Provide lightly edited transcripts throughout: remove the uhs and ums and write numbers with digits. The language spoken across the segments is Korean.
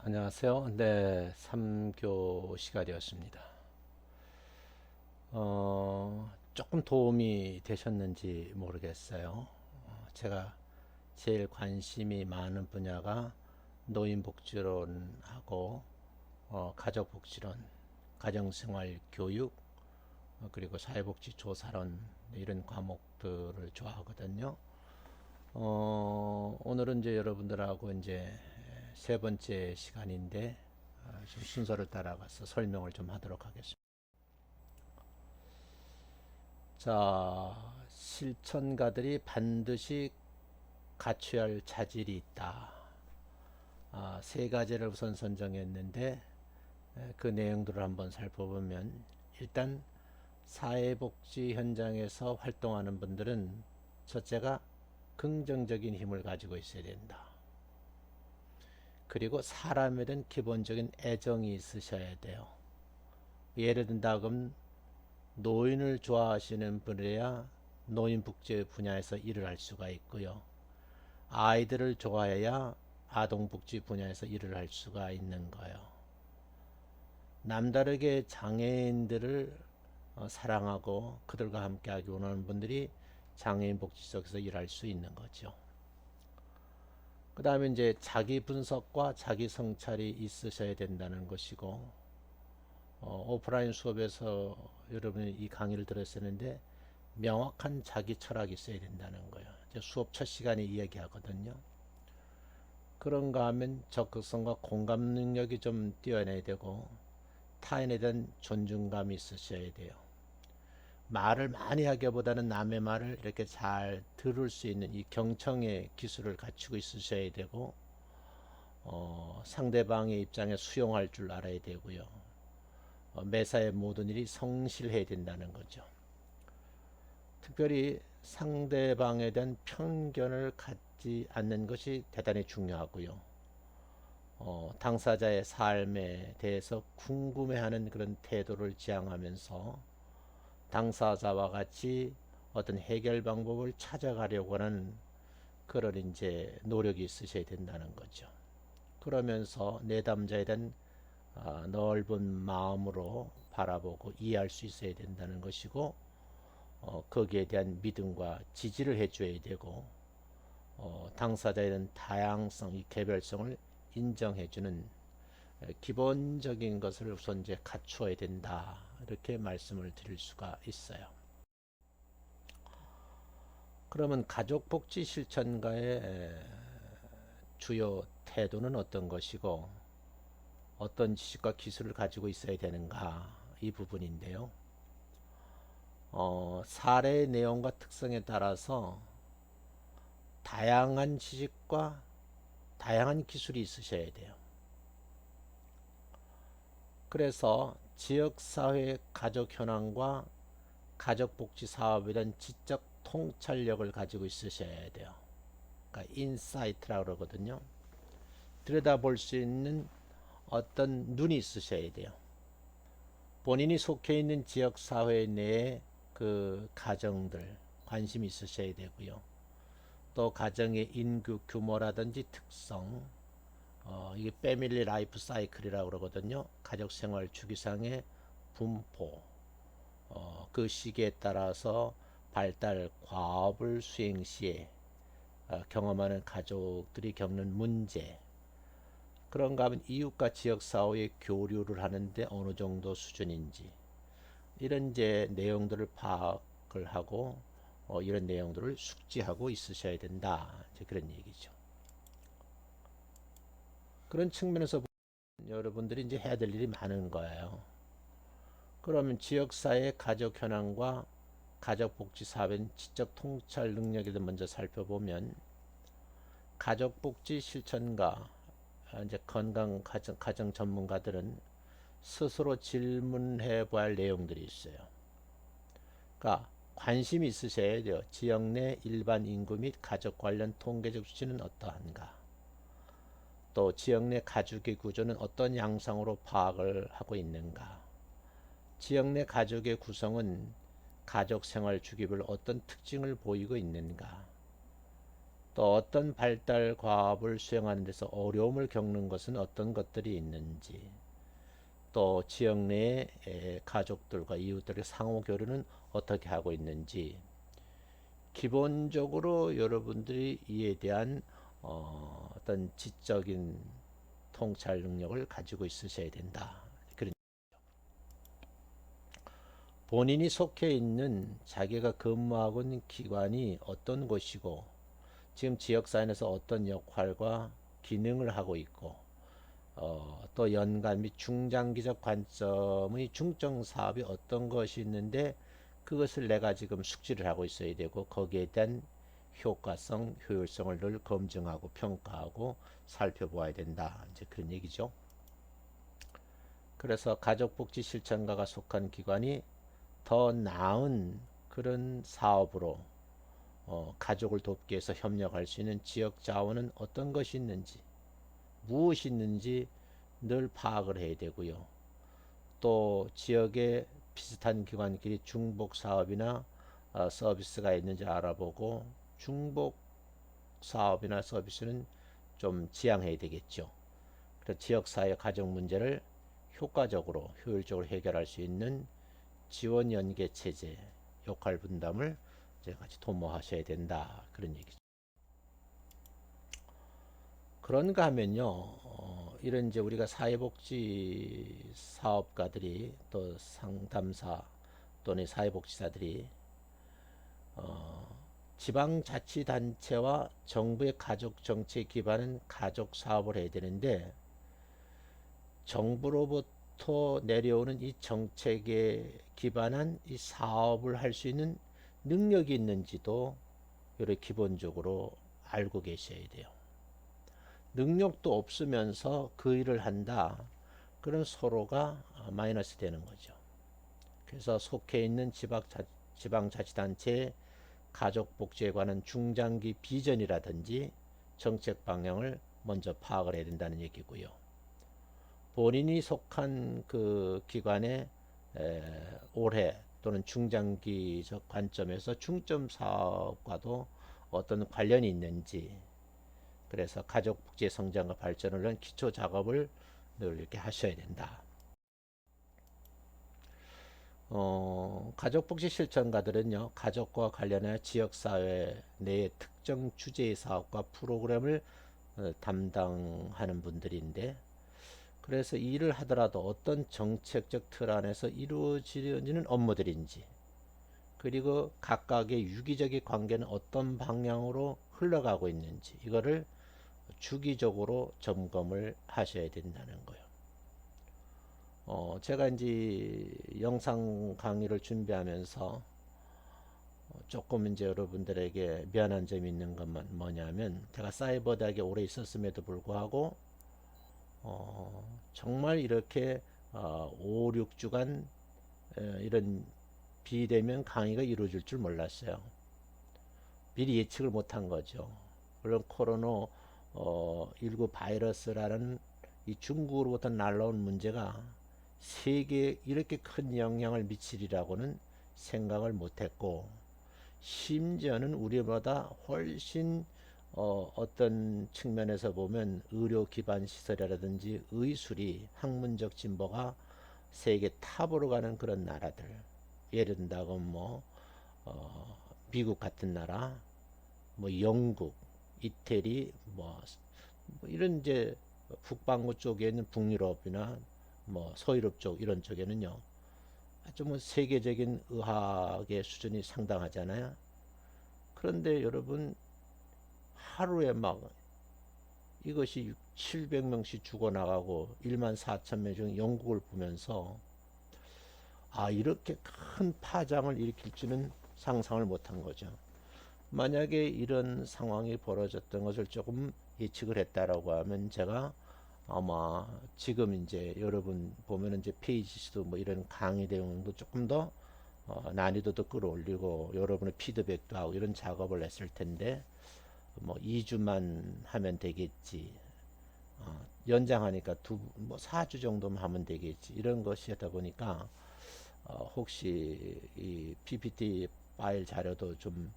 안녕하세요. 네, 3교 시간이었습니다. 조금 도움이 되셨는지 모르겠어요. 제가 제일 관심이 많은 분야가 노인복지론하고 가족복지론, 가정생활 교육, 그리고 사회복지조사론 이런 과목들을 좋아하거든요. 오늘은 이제 여러분들하고 이제 세 번째 시간인데 좀 순서를 따라가서 설명을 좀 하도록 하겠습니다. 자, 실천가들이 반드시 갖춰야 할 자질이 있다. 세 가지를 우선 선정했는데 그 내용들을 한번 살펴보면 일단 사회복지 현장에서 활동하는 분들은 첫째가 긍정적인 힘을 가지고 있어야 된다. 그리고 사람에 대한 기본적인 애정이 있으셔야 돼요. 예를 든다면 노인을 좋아하시는 분이야 노인복지 분야에서 일을 할 수가 있고요. 아이들을 좋아해야 아동복지 분야에서 일을 할 수가 있는 거예요. 남다르게 장애인들을 사랑하고 그들과 함께하기 원하는 분들이 장애인 복지 쪽에서 일할 수 있는 거죠. 그 다음에 이제 자기 분석과 자기 성찰이 있으셔야 된다는 것이고, 오프라인 수업에서 여러분이 이 강의를 들었었는데 명확한 자기 철학이 있어야 된다는 거예요. 수업 첫 시간에 이야기하거든요. 그런가 하면 적극성과 공감 능력이 좀 뛰어나야 되고 타인에 대한 존중감이 있으셔야 돼요. 말을 많이 하기보다는 남의 말을 이렇게 잘 들을 수 있는 이 경청의 기술을 갖추고 있으셔야 되고, 상대방의 입장에 수용할 줄 알아야 되고요. 매사의 모든 일이 성실해야 된다는 거죠. 특별히 상대방에 대한 편견을 갖지 않는 것이 대단히 중요하고요. 당사자의 삶에 대해서 궁금해하는 그런 태도를 지향하면서 당사자와 같이 어떤 해결 방법을 찾아가려고 하는 그런 이제 노력이 있으셔야 된다는 거죠. 그러면서 내담자에 대한 넓은 마음으로 바라보고 이해할 수 있어야 된다는 것이고, 거기에 대한 믿음과 지지를 해줘야 되고, 당사자에 대한 다양성, 이 개별성을 인정해주는 기본적인 것을 우선 이제 갖추어야 된다. 이렇게 말씀을 드릴 수가 있어요. 그러면 가족복지 실천가의 주요 태도는 어떤 것이고 어떤 지식과 기술을 가지고 있어야 되는가, 이 부분인데요. 사례의 내용과 특성에 따라서 다양한 지식과 다양한 기술이 있으셔야 돼요. 그래서 지역사회 가족 현황과 가족복지 사업에 대한 지적 통찰력을 가지고 있으셔야 돼요. 그러니까 인사이트라고 그러거든요. 들여다볼 수 있는 어떤 눈이 있으셔야 돼요. 본인이 속해 있는 지역사회 내의 그 가정들 관심이 있으셔야 되고요. 또 가정의 인구 규모라든지 특성, 이게 패밀리 라이프 사이클이라고 그러거든요. 가족 생활 주기상의 분포, 그 시기에 따라서 발달 과업을 수행 시에 경험하는 가족들이 겪는 문제, 그런가 하면 이웃과 지역사회의 교류를 하는데 어느 정도 수준인지, 이런 이제 내용들을 파악을 하고 이런 내용들을 숙지하고 있으셔야 된다. 이제 그런 얘기죠. 그런 측면에서 여러분들이 이제 해야 될 일이 많은 거예요. 그러면 지역사회 가족 현황과 가족복지 사업의 지적 통찰 능력에 대해 먼저 살펴보면, 가족복지 실천가, 이제 건강 가정 전문가들은 스스로 질문해 봐야 할 내용들이 있어요. 그러니까 관심이 있으셔야 돼요. 지역 내 일반 인구 및 가족 관련 통계적 수치는 어떠한가? 또 지역 내 가족의 구조는 어떤 양상으로 파악을 하고 있는가? 지역 내 가족의 구성은 가족 생활 주기별 어떤 특징을 보이고 있는가? 또 어떤 발달 과업을 수행하는 데서 어려움을 겪는 것은 어떤 것들이 있는지, 또 지역 내의 가족들과 이웃들의 상호 교류는 어떻게 하고 있는지, 기본적으로 여러분들이 이에 대한 어떤 지적인 통찰 능력을 가지고 있으셔야 된다. 그런 본인이 속해 있는 자기가 근무하고 있는 기관이 어떤 곳이고 지금 지역사회에서 어떤 역할과 기능을 하고 있고 또 연간 및 중장기적 관점의 중점 사업이 어떤 것이 있는데 그것을 내가 지금 숙지를 하고 있어야 되고 거기에 대한 효과성, 효율성을 늘 검증하고 평가하고 살펴보아야 된다. 이제 그런 얘기죠. 그래서 가족복지실천가가 속한 기관이 더 나은 그런 사업으로 가족을 돕기 위해서 협력할 수 있는 지역 자원은 어떤 것이 있는지, 무엇이 있는지 늘 파악을 해야 되고요. 또 지역에 비슷한 기관끼리 중복 사업이나 서비스가 있는지 알아보고 중복 사업이나 서비스는 좀 지양해야 되겠죠. 그래서 지역사회 가족 문제를 효과적으로 효율적으로 해결할 수 있는 지원 연계 체제 역할 분담을 이제 같이 도모하셔야 된다. 그런 얘기죠. 그런가 하면요, 이런 이제 우리가 사회복지 사업가들이 또 상담사 또는 사회복지사들이 지방자치단체와 정부의 가족 정책 기반은 가족 사업을 해야 되는데 정부로부터 내려오는 이 정책에 기반한 이 사업을 할 수 있는 능력이 있는지도 이렇게 기본적으로 알고 계셔야 돼요. 능력도 없으면서 그 일을 한다. 그럼 서로가 마이너스 되는 거죠. 그래서 속해 있는 지방자치단체의 가족복지에 관한 중장기 비전이라든지 정책 방향을 먼저 파악을 해야 된다는 얘기고요. 본인이 속한 그 기관의 올해 또는 중장기적 관점에서 중점 사업과도 어떤 관련이 있는지, 그래서 가족복지의 성장과 발전을 위한 기초 작업을 늘 이렇게 하셔야 된다. 가족복지 실천가들은요, 가족과 관련하여 지역사회 내의 특정 주제의 사업과 프로그램을 담당하는 분들인데, 그래서 일을 하더라도 어떤 정책적 틀 안에서 이루어지는 업무들인지, 그리고 각각의 유기적인 관계는 어떤 방향으로 흘러가고 있는지, 이거를 주기적으로 점검을 하셔야 된다는 거예요. 제가 이제 영상 강의를 준비하면서 조금 이제 여러분들에게 미안한 점이 있는 것만 뭐냐면, 제가 사이버 대학에 오래 있었음에도 불구하고 정말 이렇게 5, 6주간 이런 비대면 강의가 이루어질 줄 몰랐어요. 미리 예측을 못한 거죠. 물론 코로나 19 바이러스라는 이 중국으로부터 날라온 문제가 세계에 이렇게 큰 영향을 미치리라고는 생각을 못했고, 심지어는 우리보다 훨씬 어떤 측면에서 보면 의료 기반 시설이라든지 의술이 학문적 진보가 세계 탑으로 가는 그런 나라들, 예를 든다고 뭐 미국 같은 나라, 뭐 영국, 이태리, 뭐 이런 이제 북반구 쪽에 있는 북유럽이나 뭐 서유럽 쪽 이런 쪽에는요, 아주 뭐 세계적인 의학의 수준이 상당하잖아요. 그런데 여러분, 하루에 막 이것이 700명씩 죽어나가고 1만 4천 명 중 영국을 보면서 이렇게 큰 파장을 일으킬지는 상상을 못한 거죠. 만약에 이런 상황이 벌어졌던 것을 조금 예측을 했다라고 하면 제가 아마 지금 이제 여러분 보면은 이제 페이지 수도 뭐 이런 강의 내용도 조금 더 난이도도 끌어올리고 여러분의 피드백도 하고 이런 작업을 했을 텐데, 뭐 2주만 하면 되겠지. 연장하니까 뭐 4주 정도만 하면 되겠지. 이런 것이 하다 보니까 혹시 이 PPT 파일 자료도 좀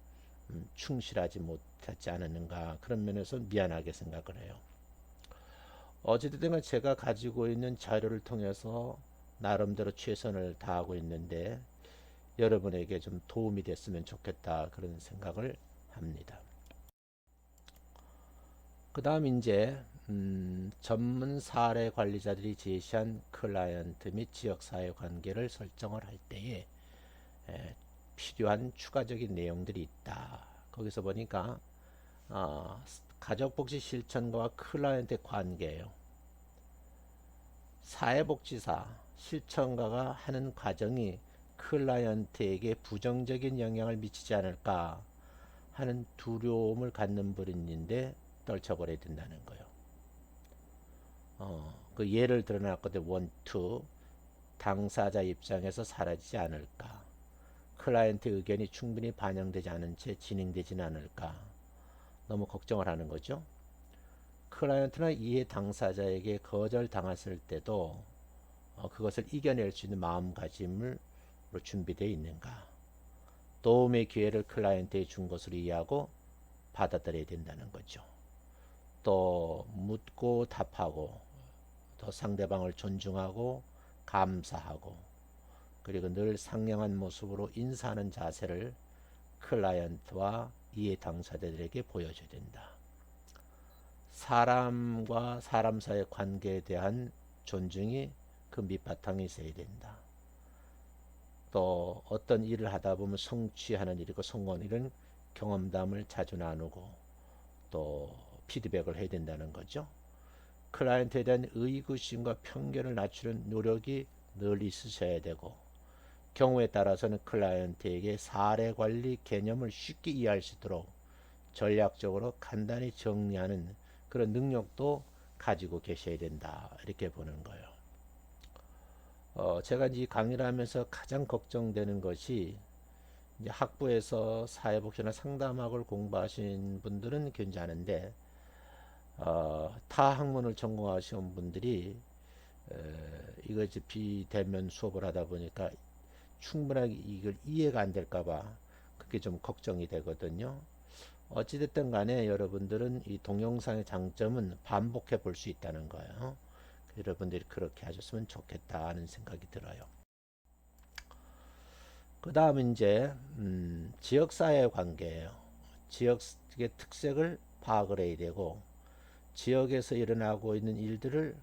충실하지 못하지 않았는가, 그런 면에서 미안하게 생각을 해요. 어찌됐든 제가 가지고 있는 자료를 통해서 나름대로 최선을 다하고 있는데 여러분에게 좀 도움이 됐으면 좋겠다, 그런 생각을 합니다. 그 다음 이제 전문 사례 관리자들이 제시한 클라이언트 및 지역사회 관계를 설정을 할 때에 필요한 추가적인 내용들이 있다. 거기서 보니까 가족복지 실천과 클라이언트의 관계예요. 사회복지사 실천가가 하는 과정이 클라이언트에게 부정적인 영향을 미치지 않을까 하는 두려움을 갖는 분인데 떨쳐버려야 된다는 거예요. 그 예를 들어놨거든. 원투 당사자 입장에서 사라지지 않을까, 클라이언트 의견이 충분히 반영되지 않은 채 진행되지는 않을까, 너무 걱정을 하는 거죠. 클라이언트나 이해 당사자에게 거절당했을 때도 그것을 이겨낼 수 있는 마음가짐으로 준비되어 있는가, 도움의 기회를 클라이언트에 준 것으로 이해하고 받아들여야 된다는 거죠. 또 묻고 답하고, 또 상대방을 존중하고 감사하고, 그리고 늘 상냥한 모습으로 인사하는 자세를 클라이언트와 이해 당사자들에게 보여줘야 된다. 사람과 사람 사이의 관계에 대한 존중이 그 밑바탕에 있어야 된다. 또 어떤 일을 하다 보면 성취하는 일이고 성공하는 일은 경험담을 자주 나누고 또 피드백을 해야 된다는 거죠. 클라이언트에 대한 의구심과 편견을 낮추는 노력이 늘 있으셔야 되고, 경우에 따라서는 클라이언트에게 사례 관리 개념을 쉽게 이해할 수 있도록 전략적으로 간단히 정리하는 그런 능력도 가지고 계셔야 된다, 이렇게 보는 거예요. 제가 이 강의를 하면서 가장 걱정되는 것이, 이제 학부에서 사회복지나 상담학을 공부하신 분들은 괜찮은데 타 학문을 전공하신 분들이 이거 이제 비대면 수업을 하다 보니까 충분하게 이걸 이해가 안 될까봐 그게 좀 걱정이 되거든요. 어찌됐든 간에 여러분들은 이 동영상의 장점은 반복해 볼 수 있다는 거예요. 여러분들이 그렇게 하셨으면 좋겠다 하는 생각이 들어요. 그 다음 이제 지역사회 관계예요. 지역의 특색을 파악을 해야 되고, 지역에서 일어나고 있는 일들을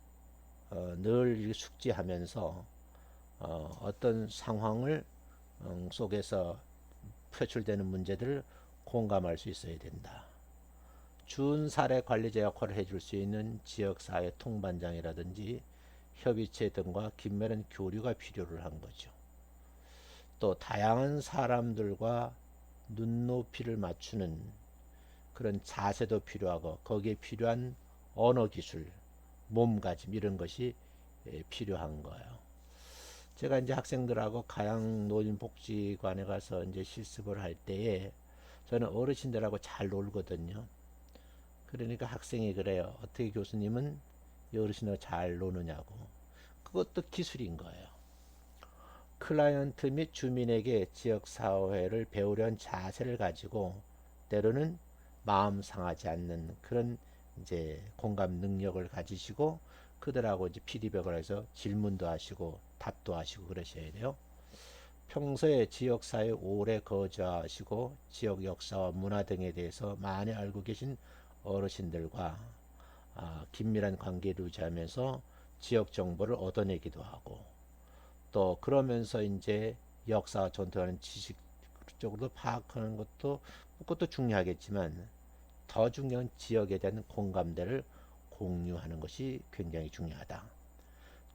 늘 숙지하면서 어떤 상황을 속에서 표출되는 문제들을 공감할 수 있어야 된다. 준사례 관리자 역할을 해줄 수 있는 지역사회 통반장이라든지 협의체 등과 긴밀한 교류가 필요를 한 거죠. 또 다양한 사람들과 눈높이를 맞추는 그런 자세도 필요하고, 거기에 필요한 언어 기술, 몸가짐, 이런 것이 필요한 거예요. 제가 이제 학생들하고 가양노인복지관에 가서 이제 실습을 할 때에 저는 어르신들하고 잘 놀거든요. 그러니까 학생이 그래요. 어떻게 교수님은 어르신하고 잘 노느냐고. 그것도 기술인 거예요. 클라이언트 및 주민에게 지역사회를 배우려는 자세를 가지고 때로는 마음 상하지 않는 그런 이제 공감 능력을 가지시고, 그들하고 이제 피드백을 해서 질문도 하시고 답도 하시고 그러셔야 돼요. 평소에 지역사회에 오래 거주하시고 지역 역사와 문화 등에 대해서 많이 알고 계신 어르신들과 긴밀한 관계를 유지하면서 지역 정보를 얻어내기도 하고, 또 그러면서 이제 역사 전통하는 지식 쪽으로 파악하는 것도 그것도 중요하겠지만, 더 중요한 지역에 대한 공감대를 공유하는 것이 굉장히 중요하다.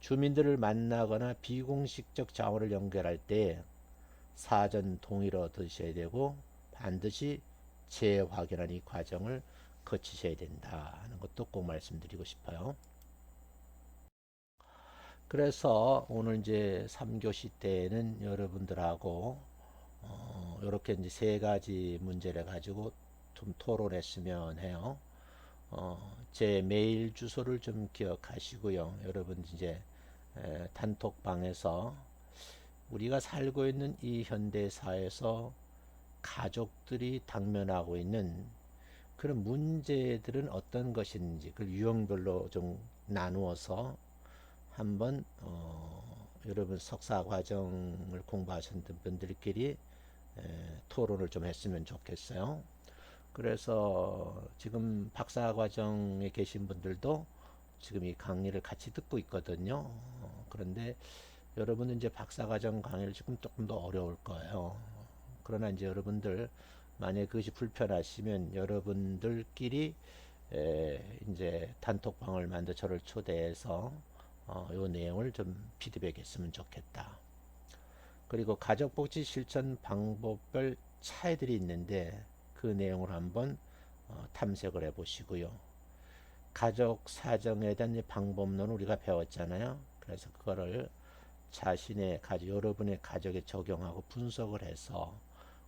주민들을 만나거나 비공식적 자원을 연결할 때 사전 동의를 얻으셔야 되고, 반드시 재확인하는 이 과정을 거치셔야 된다 하는 것도 꼭 말씀드리고 싶어요. 그래서 오늘 이제 3교시 때는 여러분들하고 이렇게 이제 세 가지 문제를 가지고 좀 토론했으면 해요. 제 메일 주소를 좀 기억하시고요. 여러분 이제 단톡방에서 우리가 살고 있는 이 현대 사회에서 가족들이 당면하고 있는 그런 문제들은 어떤 것인지 그 유형별로 좀 나누어서 한번 여러분 석사 과정을 공부하셨던 분들끼리 토론을 좀 했으면 좋겠어요. 그래서 지금 박사 과정에 계신 분들도 지금 이 강의를 같이 듣고 있거든요. 그런데 여러분은 이제 박사 과정 강의를 조금 더 어려울 거예요. 그러나 이제 여러분들 만약 그것이 불편하시면 여러분들끼리 이제 단톡방을 만들어 저를 초대해서 요 내용을 좀 피드백했으면 좋겠다. 그리고 가족복지 실천 방법별 차이들이 있는데 그 내용을 한번 탐색을 해보시고요. 가족 사정에 대한 방법론을 우리가 배웠잖아요. 그래서 그거를 자신의 가족, 여러분의 가족에 적용하고 분석을 해서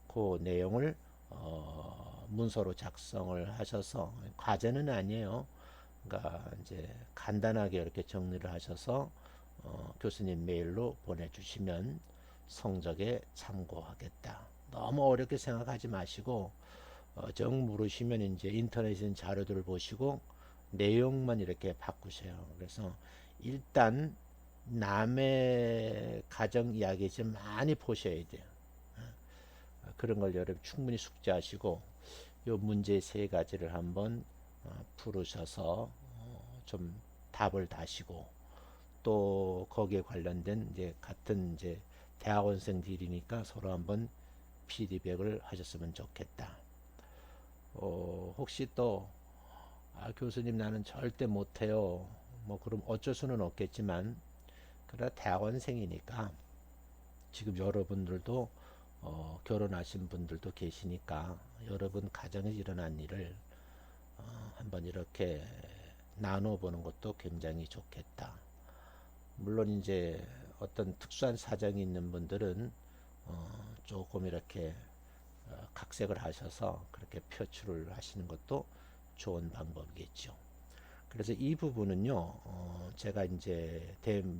그 내용을 문서로 작성을 하셔서 과제는 아니에요. 그러니까 이제 간단하게 이렇게 정리를 하셔서 교수님 메일로 보내주시면 성적에 참고하겠다. 너무 어렵게 생각하지 마시고 정 모르시면 이제 인터넷에 있는 자료들을 보시고 내용만 이렇게 바꾸세요. 그래서 일단 남의 가정 이야기 좀 많이 보셔야 돼요. 그런 걸 여러분 충분히 숙지하시고 요 문제 세 가지를 한번 풀으셔서 좀 답을 다시고 또 거기에 관련된 이제 같은 이제 대학원생들이니까 서로 한번 피드백을 하셨으면 좋겠다. 혹시 또 교수님 나는 절대 못해요. 뭐 그럼 어쩔 수는 없겠지만 그러나 대학원생이니까 지금 여러분들도 결혼하신 분들도 계시니까 여러분 가정에 일어난 일을 한번 이렇게 나눠보는 것도 굉장히 좋겠다. 물론 이제 어떤 특수한 사정이 있는 분들은 조금 이렇게 각색을 하셔서 그렇게 표출을 하시는 것도 좋은 방법이겠죠. 그래서 이 부분은요, 제가 이제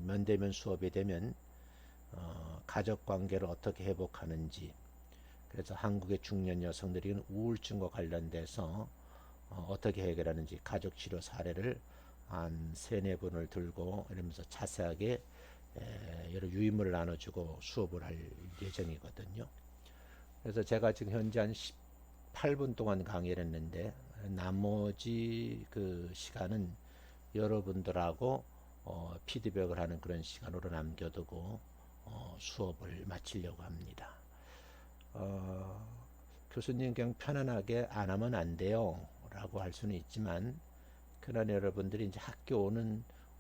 면대면 수업이 되면 가족 관계를 어떻게 회복하는지, 그래서 한국의 중년 여성들이 우울증과 관련돼서 어떻게 해결하는지 가족 치료 사례를 한 세네 분을 들고 이러면서 자세하게 여러 유인물을 나눠주고 수업을 할 예정이거든요. 그래서 제가 지금 현재 한 18분 동안 강의를 했는데 나머지 그 시간은 여러분들하고 피드백을 하는 그런 시간으로 남겨두고 수업을 마치려고 합니다. 교수님 그냥 편안하게 안 하면 안 돼요 라고 할 수는 있지만 그런 여러분들이 이제 학교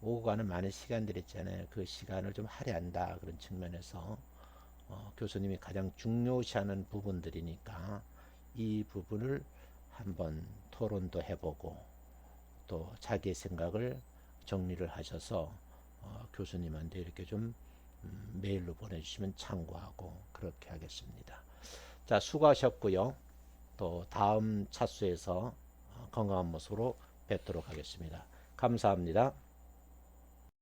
오고 가는 많은 시간들 있잖아요. 그 시간을 좀 할애한다 그런 측면에서 교수님이 가장 중요시하는 부분들이니까 이 부분을 한번 토론도 해보고 또 자기의 생각을 정리를 하셔서 교수님한테 이렇게 좀 메일로 보내주시면 참고하고 그렇게 하겠습니다. 자, 수고하셨고요. 또 다음 차수에서 건강한 모습으로 뵙도록 하겠습니다. 감사합니다.